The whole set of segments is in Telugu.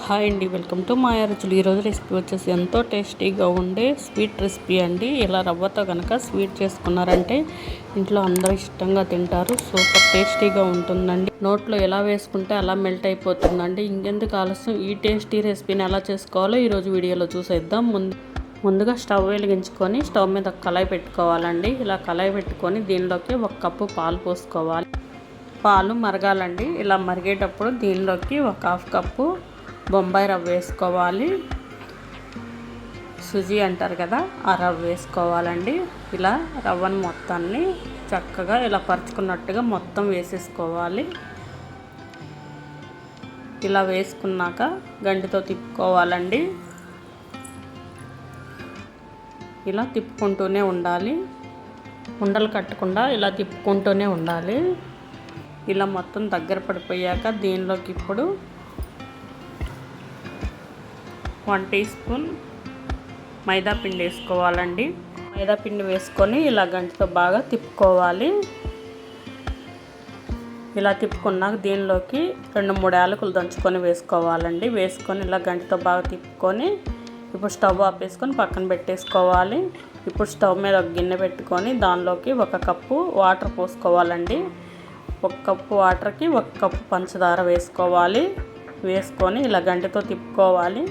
హాయ్ అండి, వెల్కమ్ టు మాయా రుచులు. ఈరోజు రెసిపీ వచ్చేసి ఎంతో టేస్టీగా ఉండే స్వీట్ రెసిపీ అండి. ఇలా రవ్వతో కనుక స్వీట్ చేసుకున్నారంటే ఇంట్లో అందరూ ఇష్టంగా తింటారు. సూపర్ టేస్టీగా ఉంటుందండి. నోట్లో ఎలా వేసుకుంటే అలా మెల్ట్ అయిపోతుందండి. ఇంకెందుకు ఆలస్యం, ఈ టేస్టీ రెసిపీని ఎలా చేసుకోవాలో ఈరోజు వీడియోలో చూసేద్దాం. ముందుగా స్టవ్ వెలిగించుకొని స్టవ్ మీద ఒక కళాయి పెట్టుకోవాలండి. ఇలా కళాయి పెట్టుకొని దీనిలోకి 1 కప్పు పాలు పోసుకోవాలి. పాలు మరగాలండి. ఇలా మరిగేటప్పుడు దీనిలోకి 1/2 కప్పు బొంబాయి రవ్వ వేసుకోవాలి. సుజీ అంటారు కదా, ఆ రవ్వ వేసుకోవాలండి. ఇలా రవ్వను మొత్తాన్ని చక్కగా ఇలా పరుచుకున్నట్టుగా మొత్తం వేసేసుకోవాలి. ఇలా వేసుకున్నాక గంటితో తిప్పుకోవాలండి. ఇలా తిప్పుకుంటూనే ఉండాలి. ఉండలు కట్టకుండా ఇలా తిప్పుకుంటూనే ఉండాలి. ఇలా మొత్తం దగ్గర పడిపోయాక దీనిలోకి ఇప్పుడు 1 టీ స్పూన్ మైదా పిండి వేసుకోవాలండి. మైదా పిండి వేసుకొని ఇలా గంటితో బాగా తిప్పుకోవాలి. ఇలా తిప్పుకున్నాక దీనిలోకి 2-3 యాలకులు దంచుకొని వేసుకోవాలండి. వేసుకొని ఇలా గంటితో బాగా తిప్పుకొని ఇప్పుడు స్టవ్ ఆపేసుకొని పక్కన పెట్టేసుకోవాలి. ఇప్పుడు స్టవ్ మీద ఒక గిన్నె పెట్టుకొని దానిలోకి 1 కప్పు వాటర్ పోసుకోవాలండి. 1 కప్పు వాటర్కి 1 కప్పు పంచదార వేసుకోవాలి. వేసుకొని ఇలా గంటితో తిప్పుకోవాలి.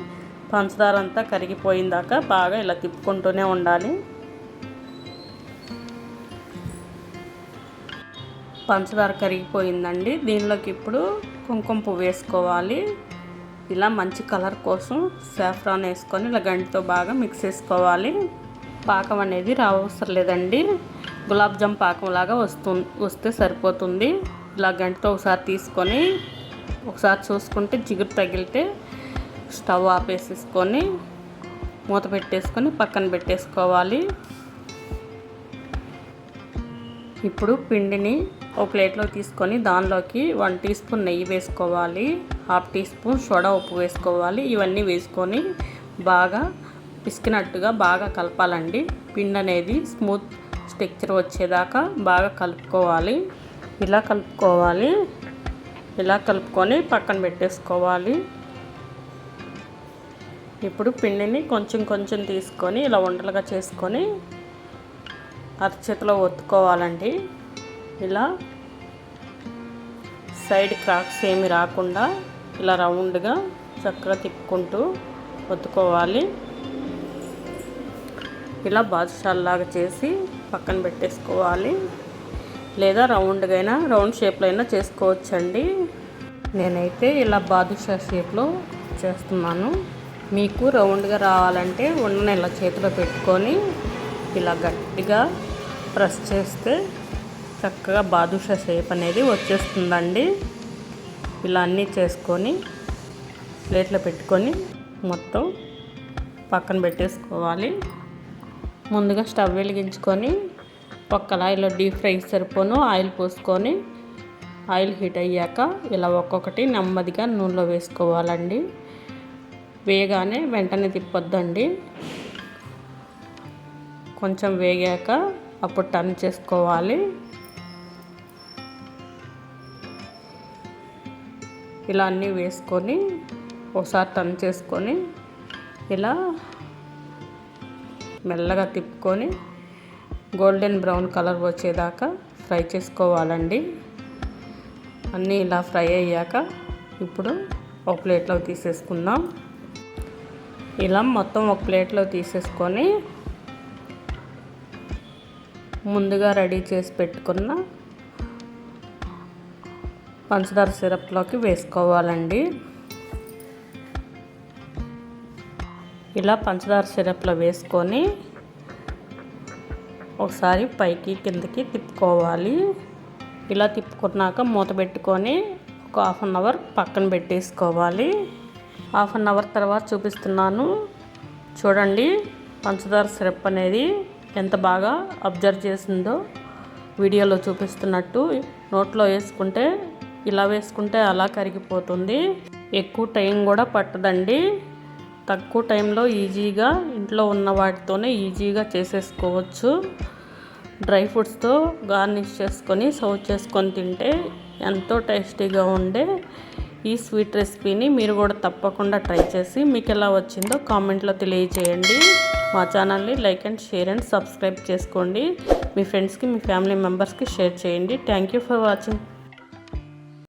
పంచదార అంతా కరిగిపోయిందాక బాగా ఇలా తిప్పుకుంటూనే ఉండాలి. పంచదార కరిగిపోయిందండి. దీనిలోకి ఇప్పుడు కుంకుమ పువ్వు వేసుకోవాలి. ఇలా మంచి కలర్ కోసం సాఫ్రాన్ వేసుకొని ఇలా గంటితో బాగా మిక్స్ చేసుకోవాలి. పాకం అనేది రావసరం లేదండి. గులాబ్ జామ్ పాకంలాగా వస్తే సరిపోతుంది. ఇలా గంటితో ఒకసారి తీసుకొని ఒకసారి చూసుకుంటే జిగురు తగిలితే స్టవ్ ఆపేసేసుకొని మూత పెట్టేసుకొని పక్కన పెట్టేసుకోవాలి. ఇప్పుడు పిండిని ఒక ప్లేట్లో తీసుకొని దానిలోకి 1 టీ స్పూన్ నెయ్యి వేసుకోవాలి. 1/2 టీ స్పూన్ సోడా ఉప్పు వేసుకోవాలి. ఇవన్నీ వేసుకొని బాగా పిసికినట్టుగా బాగా కలపాలండి. పిండి అనేది స్మూత్ టెక్స్చర్ వచ్చేదాకా బాగా కలుపుకోవాలి. ఇలా కలుపుకొని పక్కన పెట్టేసుకోవాలి. ఇప్పుడు పిండిని కొంచెం తీసుకొని ఇలా ఉండలుగా చేసుకొని అరచేతిలో ఒత్తుకోవాలండి. ఇలా సైడ్ క్రాక్స్ ఏమి రాకుండా ఇలా రౌండ్గా చక్కగా తిప్పుకుంటూ ఒత్తుకోవాలి. ఇలా బాదుషాల్లాగా చేసి పక్కన పెట్టేసుకోవాలి. లేదా రౌండ్ షేప్లో అయినా చేసుకోవచ్చండి. నేనైతే ఇలా బాదుషా షేప్లో చేస్తున్నాను. మీకు రౌండ్గా రావాలంటే ఉండని ఇలా చేతిలో పెట్టుకొని ఇలా గట్టిగా ప్రెస్ చేస్తే చక్కగా బాదుషా షేప్ అనేది వచ్చేస్తుందండి. ఇలా అన్నీ చేసుకొని ప్లేట్లో పెట్టుకొని మొత్తం పక్కన పెట్టేసుకోవాలి. ముందుగా స్టవ్ వెలిగించుకొని ఒక కళాయిలో డీప్ ఫ్రై సరిపోను ఆయిల్ పోసుకొని ఆయిల్ హీట్ అయ్యాక ఇలా ఒక్కొక్కటి నెమ్మదిగా నూనెలో వేసుకోవాలండి. వేగానే వెంటనే తిప్పొద్దండి. కొంచెం వేగాక అప్పుడు టర్న్ చేసుకోవాలి. ఇలా అన్నీ వేసుకొని ఒకసారి టర్న్ చేసుకొని ఇలా మెల్లగా తిప్పుకొని గోల్డెన్ బ్రౌన్ కలర్ వచ్చేదాకా ఫ్రై చేసుకోవాలండి. అన్నీ ఇలా ఫ్రై అయ్యాక ఇప్పుడు ఒక ప్లేట్లో తీసేసుకుందాం. ఇలా మొత్తం ఒక ప్లేట్లో తీసేసుకొని ముందుగా రెడీ చేసి పెట్టుకున్న పంచదార సిరప్లోకి వేసుకోవాలండి. ఇలా పంచదార సిరప్లో వేసుకొని ఒకసారి పైకి కిందకి తిప్పుకోవాలి. ఇలా తిప్పుకున్నాక మూత పెట్టుకొని ఒక 1/2 అవర్ పక్కన పెట్టేసుకోవాలి. 1/2 అవర్ తర్వాత చూపిస్తున్నాను. చూడండి, పంచదార సిరప్ అనేది ఎంత బాగా అబ్జర్వ్ చేసిందో వీడియోలో చూపిస్తున్నట్టు. నోట్లో వేసుకుంటే ఇలా వేసుకుంటే అలా కరిగిపోతుంది. ఎక్కువ టైం కూడా పట్టదండి. తక్కువ టైంలో ఈజీగా ఇంట్లో ఉన్న వాటితోనే ఈజీగా చేసేసుకోవచ్చు. డ్రై ఫ్రూట్స్తో గార్నిష్ చేసుకొని సర్వ్ చేసుకొని తింటే ఎంతో టేస్టీగా ఉండే ఈ స్వీట్ రెసిపీని మీరు కూడా తప్పకుండా ట్రై చేసి మీకు ఎలా వచ్చిందో కామెంట్లో తెలియజేయండి. మా ఛానల్ని like and share and subscribe చేసుకోండి. మీ ఫ్రెండ్స్కి మీ ఫ్యామిలీ మెంబర్స్కి షేర్ చేయండి. Thank you for watching.